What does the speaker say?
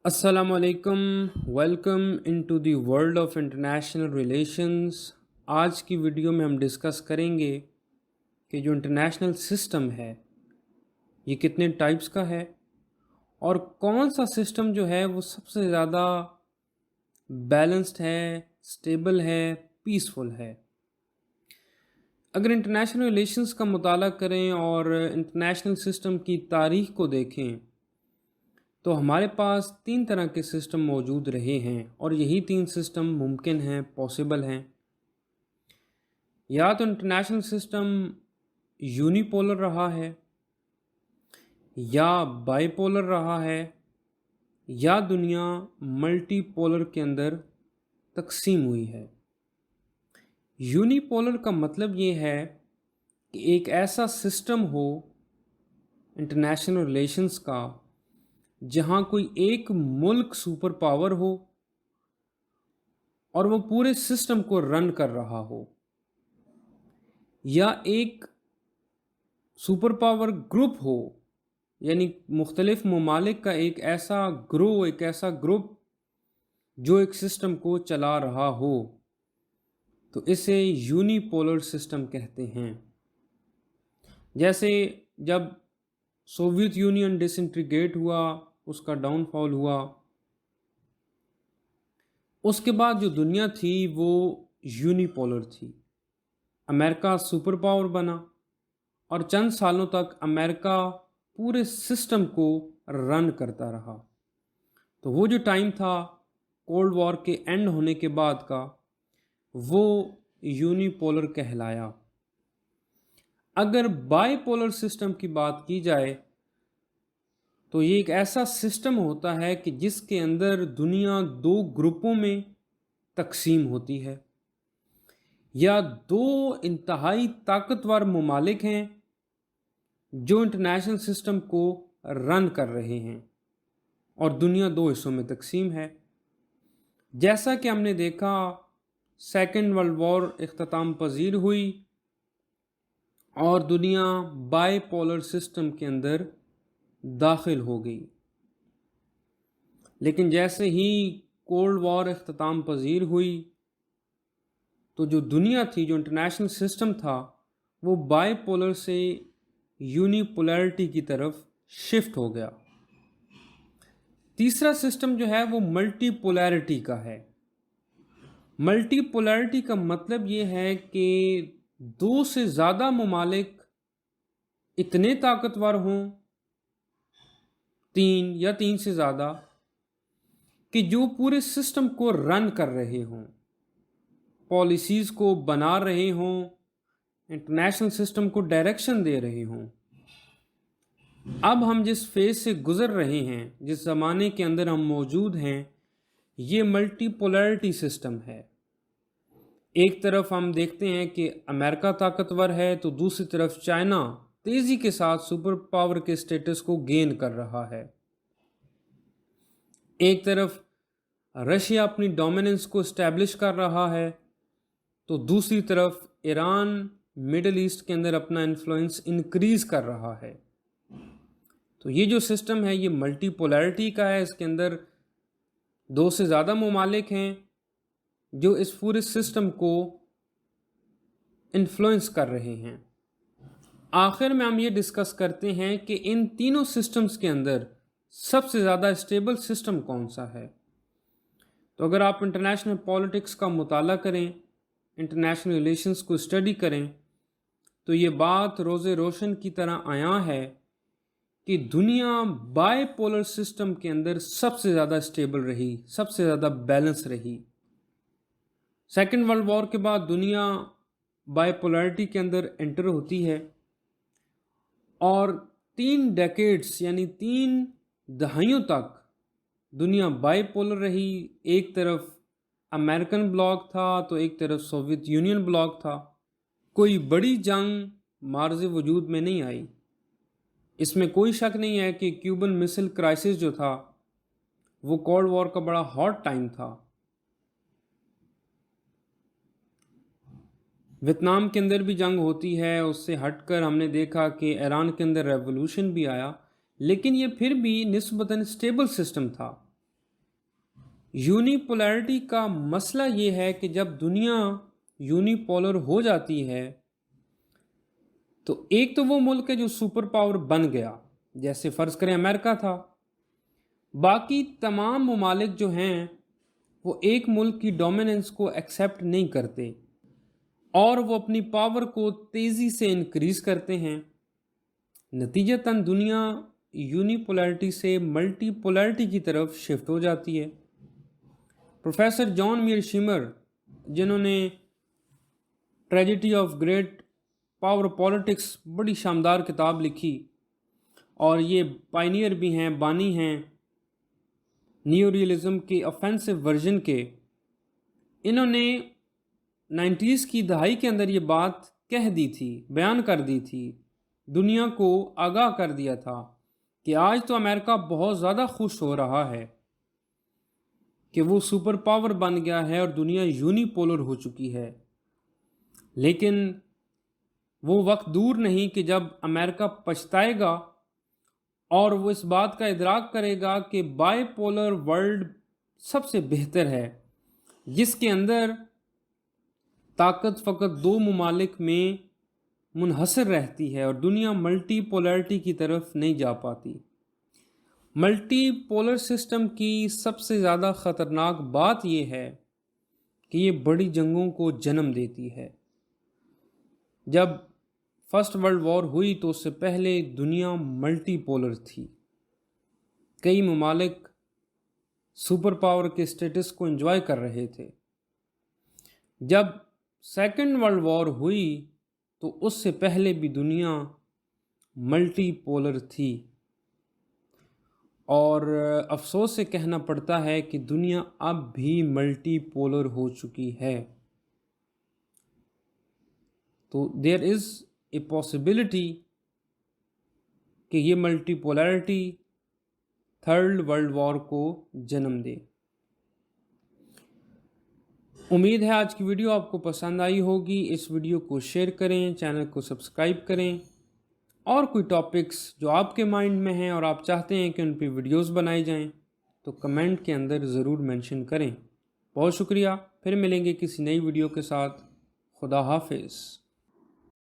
असलकम, welcome into the world of international relations. आज की वीडियो में हम डिस्कस करेंगे कि जो इंटरनेशनल सिस्टम है ये कितने टाइप्स का है और कौन सा सिस्टम जो है वो सबसे ज़्यादा बैलेंस्ड है, स्टेबल है, पीसफुल है। अगर इंटरनेशनल रिलेशंस का मुताला करें और इंटरनेशनल सिस्टम की तारीख़ को देखें तो हमारे पास तीन तरह के सिस्टम मौजूद रहे हैं और यही तीन सिस्टम मुमकिन हैं, पॉसिबल हैं। या तो इंटरनेशनल सिस्टम यूनिपोलर रहा है, या बाइपोलर रहा है, या दुनिया मल्टीपोलर के अंदर तकसीम हुई है। यूनिपोलर का मतलब ये है कि एक ऐसा सिस्टम हो इंटरनेशनल रिलेशंस का जहाँ कोई एक मुल्क सुपर पावर हो और वो पूरे सिस्टम को रन कर रहा हो, या एक सुपर पावर ग्रुप हो, यानी मुख्तलिफ ममालिक का एक ऐसा ग्रुप जो एक सिस्टम को चला रहा हो, तो इसे यूनिपोलर सिस्टम कहते हैं। जैसे जब सोवियत यूनियन डिसइंटीग्रेट हुआ, उसका डाउनफॉल हुआ, उसके बाद जो दुनिया थी वो यूनिपोलर थी। अमेरिका सुपर पावर बना और चंद सालों तक अमेरिका पूरे सिस्टम को रन करता रहा। तो वो जो टाइम था कोल्ड वॉर के एंड होने के बाद का, वो यूनिपोलर कहलाया। अगर बाइपोलर सिस्टम की बात की जाए तो ये एक ऐसा सिस्टम होता है कि जिसके अंदर दुनिया दो ग्रुपों में तकसीम होती है, या दो इंतहाई ताकतवर ममालिक हैं जो इंटरनेशनल सिस्टम को रन कर रहे हैं और दुनिया दो हिस्सों में तकसीम है। जैसा कि हमने देखा, सेकेंड वर्ल्ड वॉर इख्तिताम पजीर हुई और दुनिया बाइपोलर सिस्टम के अंदर दाखिल हो गई। लेकिन जैसे ही कोल्ड वॉर इख्तिताम पजीर हुई तो जो दुनिया थी, जो इंटरनेशनल सिस्टम था, वो बाइपोलर से यूनिपोलैरिटी की तरफ शिफ्ट हो गया। तीसरा सिस्टम जो है वो मल्टीपोलैरिटी का है। मल्टीपोलैरिटी का मतलब ये है कि दो से ज़्यादा ममालिक इतने ताकतवर हों, तीन या तीन से ज़्यादा, कि जो पूरे सिस्टम को रन कर रहे हों, पॉलिसीज़ को बना रहे हों, इंटरनेशनल सिस्टम को डायरेक्शन दे रहे हों। अब हम जिस फेज से गुज़र रहे हैं, जिस ज़माने के अंदर हम मौजूद हैं, ये मल्टीपोलैरिटी सिस्टम है। एक तरफ हम देखते हैं कि अमेरिका ताकतवर है तो दूसरी तरफ चाइना तेज़ी के साथ सुपर पावर के स्टेटस को गेन कर रहा है। एक तरफ रशिया अपनी डोमिनेंस को इस्टेब्लिश कर रहा है तो दूसरी तरफ ईरान मिडल ईस्ट के अंदर अपना इन्फ्लुएंस इंक्रीज़ कर रहा है। तो ये जो सिस्टम है ये मल्टीपोलैरिटी का है। इसके अंदर दो से ज़्यादा ममालिक हैं जो इस पूरे सिस्टम को इन्फ्लुएंस कर रहे हैं। आखिर में हम ये डिस्कस करते हैं कि इन तीनों सिस्टम्स के अंदर सबसे ज़्यादा स्टेबल सिस्टम कौन सा है। तो अगर आप इंटरनेशनल पॉलिटिक्स का मुताला करें, इंटरनेशनल रिलेशंस को स्टडी करें, तो ये बात रोज़े रोशन की तरह आया है कि दुनिया बाइपोलर सिस्टम के अंदर सबसे ज़्यादा स्टेबल रही, सबसे ज़्यादा बैलेंस रही। सेकेंड वर्ल्ड वॉर के बाद दुनिया बाइपोलैरिटी के अंदर एंटर होती है और 3 डेकेड्स यानी 3 दहाइयों तक दुनिया बाइपोलर रही। एक तरफ अमेरिकन ब्लॉक था तो एक तरफ सोवियत यूनियन ब्लॉक था। कोई बड़ी जंग मार्ज़ वजूद में नहीं आई। इसमें कोई शक नहीं है कि क्यूबन मिसाइल क्राइसिस जो था वो कोल्ड वॉर का बड़ा हॉट टाइम था। वियतनाम के अंदर भी जंग होती है, उससे हटकर हमने देखा कि ईरान के अंदर रेवोल्यूशन भी आया, लेकिन ये फिर भी निस्बतन स्टेबल सिस्टम था। यूनिपोलैरिटी का मसला ये है कि जब दुनिया यूनिपोलर हो जाती है तो एक तो वो मुल्क है जो सुपर पावर बन गया, जैसे फ़र्ज़ करें अमेरिका था। बाकी तमाम ममालिक जो हैं वो एक मुल्क की डोमिनेंस को एक्सेप्ट नहीं करते और वो अपनी पावर को तेज़ी से इंक्रीज़ करते हैं। नतीजतन दुनिया यूनिपोलैरिटी से मल्टीपोलैरिटी की तरफ शिफ्ट हो जाती है। प्रोफेसर जॉन मीरशिमर, जिन्होंने tragedy of great power politics बड़ी शानदार किताब लिखी और ये पायनियर भी हैं, बानी हैं न्यू रियलिज्म के ऑफेंसिव वर्जन के, इन्होंने 90s की दहाई के अंदर ये बात कह दी थी, बयान कर दी थी, दुनिया को आगाह कर दिया था कि आज तो अमेरिका बहुत ज़्यादा खुश हो रहा है कि वो सुपर पावर बन गया है और दुनिया यूनिपोलर हो चुकी है। लेकिन वो वक्त दूर नहीं कि जब अमेरिका पछताएगा और वो इस बात का इदराक करेगा कि बाइपोलर वर्ल्ड सबसे बेहतर है, जिसके अंदर ताकत फ़कत दो ममालिक में मुनहसर रहती है और दुनिया मल्टीपोलैरिटी की तरफ नहीं जा पाती। मल्टीपोलर सिस्टम की सबसे ज़्यादा ख़तरनाक बात यह है कि ये बड़ी जंगों को जन्म देती है। जब फर्स्ट वर्ल्ड वॉर हुई तो उससे पहले दुनिया मल्टीपोलर थी। कई ममालिक सुपर पावर के स्टेटस को एंजॉय कर रहे थे। जब सेकेंड वर्ल्ड वॉर हुई तो उससे पहले भी दुनिया मल्टीपोलर थी और अफसोस से कहना पड़ता है कि दुनिया अब भी मल्टीपोलर हो चुकी है। तो देयर इज़ ए पॉसिबिलिटी कि ये मल्टीपोलैरिटी थर्ड वर्ल्ड वॉर को जन्म दे। उम्मीद है आज की वीडियो आपको पसंद आई होगी। इस वीडियो को शेयर करें, चैनल को सब्सक्राइब करें और कोई टॉपिक्स जो आपके माइंड में हैं और आप चाहते हैं कि उन पर वीडियोस बनाई जाएं तो कमेंट के अंदर ज़रूर मेंशन करें। बहुत शुक्रिया। फिर मिलेंगे किसी नई वीडियो के साथ। खुदा हाफिज़।